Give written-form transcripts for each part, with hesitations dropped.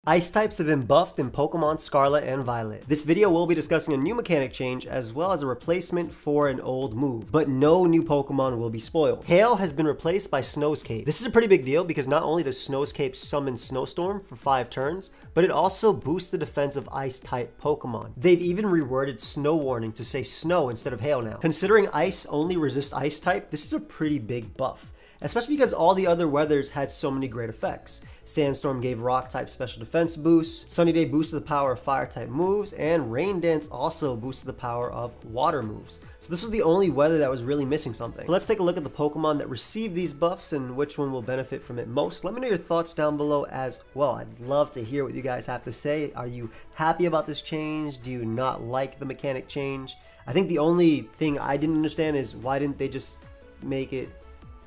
Ice types have been buffed in Pokemon Scarlet and Violet. This video will be discussing a new mechanic change as well as a replacement for an old move, but no new Pokemon will be spoiled. Hail has been replaced by Snowscape. This is a pretty big deal because not only does Snowscape summon Snowstorm for 5 turns, but it also boosts the defense of Ice type Pokemon. They've even reworded Snow Warning to say Snow instead of Hail now. Considering Ice only resists Ice type, this is a pretty big buff, especially because all the other weathers had so many great effects. Sandstorm gave Rock type special defense boosts, Sunny Day boosted the power of Fire type moves, and Rain Dance also boosted the power of Water moves. So this was the only weather that was really missing something. Let's take a look at the Pokemon that received these buffs and which one will benefit from it most. Let me know your thoughts down below as well. I'd love to hear what you guys have to say. Are you happy about this change? Do you not like the mechanic change? I think the only thing I didn't understand is why didn't they just make it,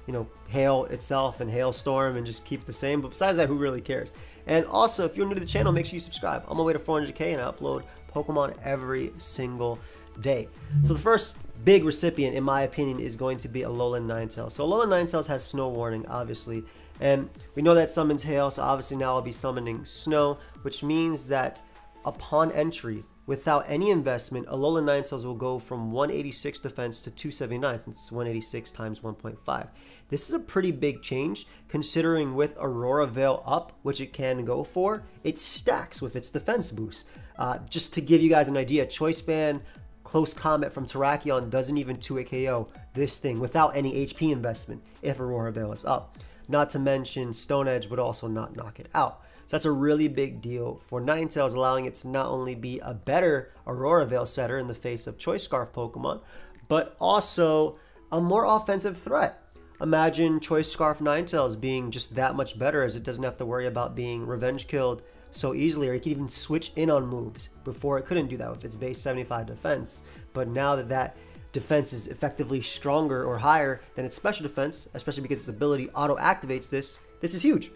you know, Hail itself and Hailstorm and just keep it the same. But besides that, who really cares? And also, if you're new to the channel, make sure you subscribe. I'm on my way to 400k and I upload Pokemon every single day. So the first big recipient, in my opinion, is going to be Alolan Ninetales. So Alolan Ninetales has Snow Warning, obviously, and we know that summons Hail, so obviously now I'll be summoning Snow, which means that upon entry, without any investment, Alolan Ninetales will go from 186 defense to 279, since it's 186 times 1.5. This is a pretty big change, considering with Aurora Veil up, which it can go for, it stacks with its defense boost. Just to give you guys an idea, Choice Band Close Combat from Terrakion doesn't even 2-hit KO this thing without any HP investment if Aurora Veil is up. Not to mention Stone Edge would also not knock it out. So that's a really big deal for Ninetales, allowing it to not only be a better Aurora Veil setter in the face of Choice Scarf Pokemon, but also a more offensive threat. Imagine Choice Scarf Ninetales being just that much better, as it doesn't have to worry about being revenge killed so easily, or it can even switch in on moves. Before it couldn't do that with its base 75 defense, but now that that defense is effectively stronger or higher than its special defense, especially because its ability auto activates this is huge.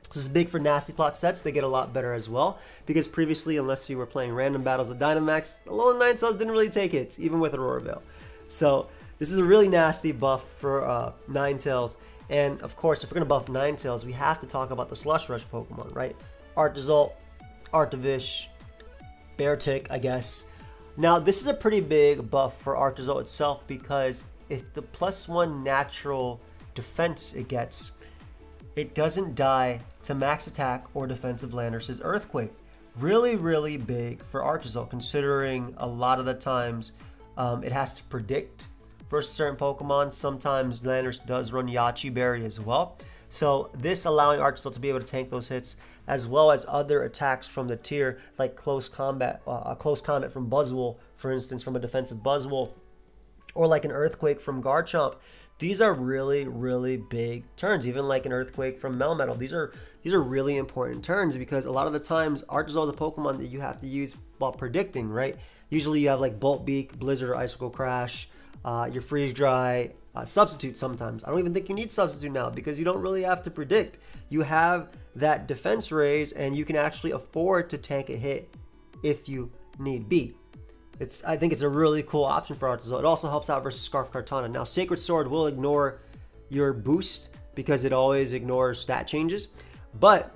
This is big for Nasty Plot sets. They get a lot better as well, because previously, unless you were playing random battles with Dynamax, Alolan Ninetales didn't really take hits, even with Aurora Veil. So this is a really nasty buff for Ninetales. And of course, if we're going to buff Ninetales, we have to talk about the Slush Rush Pokemon, right? Artizolt, Artivish, Beartic, I guess. Now, this is a pretty big buff for Artizolt itself, because if the +1 natural defense it gets, it doesn't die to max attack or defensive Landorus's Earthquake. Really, really big for Artizolt, considering a lot of the times it has to predict versus certain Pokemon. Sometimes Landorus does run Yachi Berry as well. So this allowing Artizolt to be able to tank those hits, as well as other attacks from the tier, like Close Combat from Buzzwole, for instance, from a defensive Buzzwole, or like an Earthquake from Garchomp. These are really, really big turns. Even like an Earthquake from Melmetal. These are really important turns, because a lot of the times Artizolt is a Pokemon that you have to use while predicting, right? Usually you have like Bolt Beak, Blizzard, or Icicle Crash, your Freeze Dry, Substitute sometimes. I don't even think you need Substitute now, because you don't really have to predict. You have that defense raise, and you can actually afford to tank a hit if you need be. I think it's a really cool option for Artizolt. It also helps out versus Scarf Kartana. Now, Sacred Sword will ignore your boost because it always ignores stat changes, but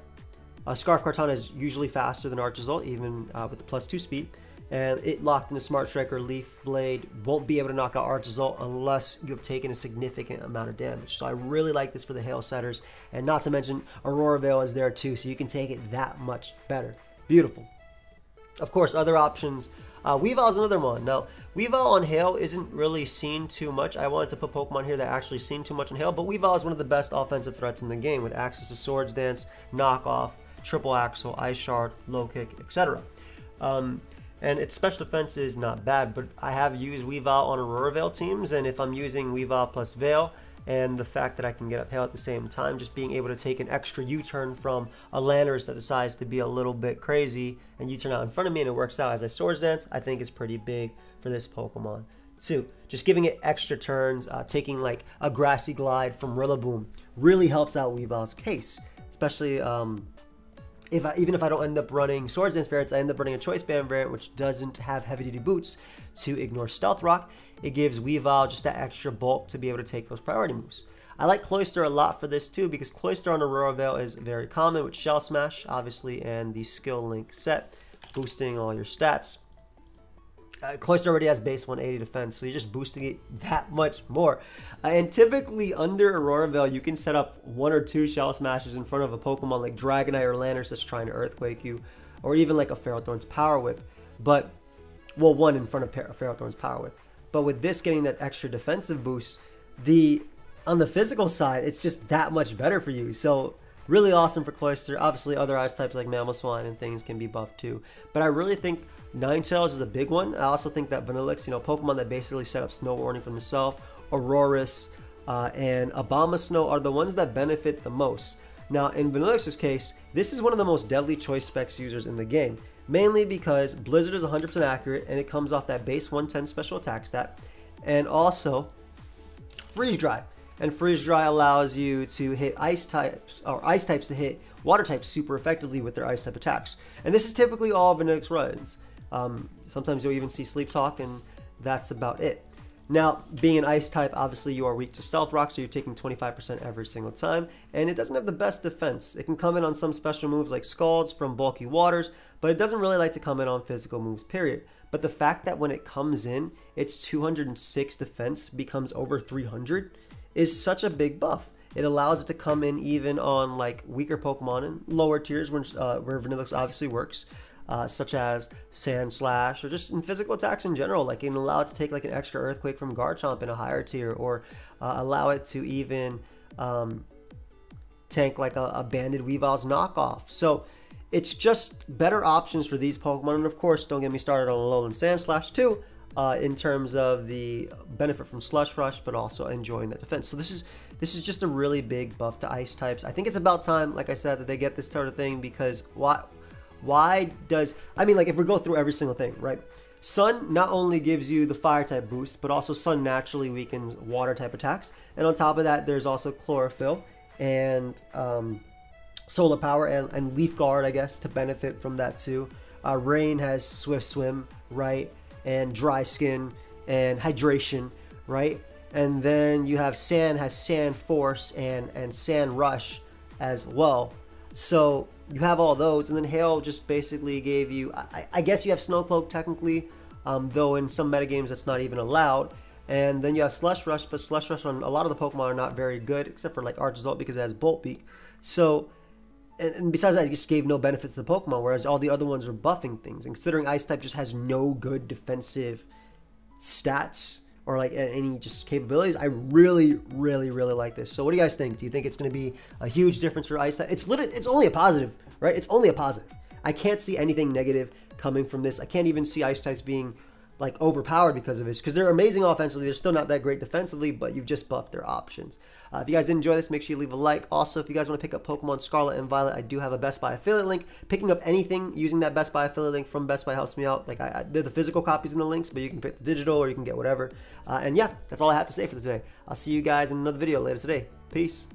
Scarf Kartana is usually faster than Artizolt, even with the +2 speed, and it locked into Smart Strike or Leaf Blade won't be able to knock out Artizolt unless you have taken a significant amount of damage. So I really like this for the Hail setters, and not to mention Aurora Veil is there too, so you can take it that much better. Beautiful. Of course, other options. Weavile is another one. Now, Weavile on Hail isn't really seen too much. I wanted to put Pokemon here that actually seen too much on Hail, but Weavile is one of the best offensive threats in the game, with access to Swords Dance, Knockoff, Triple Axle, Ice Shard, Low Kick, etc. And its special defense is not bad, but I have used Weavile on Aurora Veil teams, and if I'm using Weavile plus Veil, and the fact that I can get up Hail at the same time, just being able to take an extra U-turn from a Landorus that decides to be a little bit crazy and U-turn out in front of me and it works out as I Swords Dance, I think is pretty big for this Pokemon too. Just giving it extra turns, taking like a Grassy Glide from Rillaboom really helps out Weavile's case, especially even if I don't end up running Swords Dance variants, I end up running a Choice Band variant, which doesn't have heavy-duty boots to ignore Stealth Rock. It gives Weavile just that extra bulk to be able to take those priority moves. I like Cloyster a lot for this too, because Cloyster on Aurora Veil is very common with Shell Smash, obviously, and the Skill Link set, boosting all your stats. Cloyster already has base 180 defense, so you're just boosting it that much more. And typically under Aurora Veil, you can set up 1 or 2 Shell Smashes in front of a Pokemon like Dragonite or Landorus that's trying to Earthquake you, or even like a Ferrothorn's Power Whip. But, well, 1 in front of Ferrothorn's Power Whip. But with this getting that extra defensive boost, on the physical side, it's just that much better for you. So really awesome for Cloyster. Obviously, other ice types like Mamoswine and things can be buffed too. But I really think Ninetales is a big one. I also think that Vanillix, Pokemon that basically set up Snow Warning for themselves, Aurorus, and Abomasnow are the ones that benefit the most. Now, in Vanillix's case, this is one of the most deadly choice specs users in the game, mainly because Blizzard is 100% accurate and it comes off that base 110 special attack stat, and also Freeze Dry. And Freeze Dry allows you to hit ice types, or ice types to hit water types super effectively with their ice type attacks. And this is typically all Vanillix runs. Sometimes you'll even see Sleep Talk, and that's about it. Now, being an ice type, obviously you are weak to Stealth Rock, so you're taking 25% every single time, and it doesn't have the best defense. It can come in on some special moves like Scalds from bulky waters, but it doesn't really like to come in on physical moves, period. But the fact that when it comes in, its 206 defense becomes over 300 is such a big buff. It allows it to come in even on like weaker Pokemon and lower tiers where Vanillix obviously works. Such as Sand Slash, or just in physical attacks in general. Like, it can allow it to take like an extra Earthquake from Garchomp in a higher tier, or allow it to even tank like a Banded Weavile's knockoff. So it's just better options for these Pokemon. And of course, don't get me started on Alolan Sand Slash too, in terms of the benefit from Slush Rush, but also enjoying that defense. So this is just a really big buff to ice types. I think it's about time, like I said, that they get this sort of thing, because why does, I mean, like, if we go through every single thing, right? Sun not only gives you the fire type boost, but also Sun naturally weakens water type attacks. And on top of that, there's also Chlorophyll and Solar Power and Leaf Guard, I guess, to benefit from that too. Rain has Swift Swim, right? And Dry Skin and Hydration, right? And then you have Sand has Sand Force and Sand Rush as well. So you have all those, and then Hail just basically gave you, I guess you have Snow Cloak technically, though in some metagames that's not even allowed. And then you have Slush Rush, but Slush Rush on a lot of the Pokemon are not very good, except for like Archazult because it has Bolt Beak. So, and besides that, it just gave no benefits to the Pokemon, whereas all the other ones are buffing things. And considering Ice type just has no good defensive stats, or like any just capabilities, I really like this. So what do you guys think? Do you think it's going to be a huge difference for Ice type? It's only a positive, right? It's only a positive. I can't see anything negative coming from this. I can't even see Ice types being like overpowered because of this, because they're amazing offensively. They're still not that great defensively, but you've just buffed their options. If you guys did enjoy this, make sure you leave a like. Also, if you guys want to pick up Pokemon Scarlet and Violet, I do have a Best Buy affiliate link. Picking up anything using that Best Buy affiliate link from Best Buy helps me out. Like, they're the physical copies in the links, but you can pick the digital, or you can get whatever. And yeah, that's all I have to say for today. I'll see you guys in another video later today. Peace.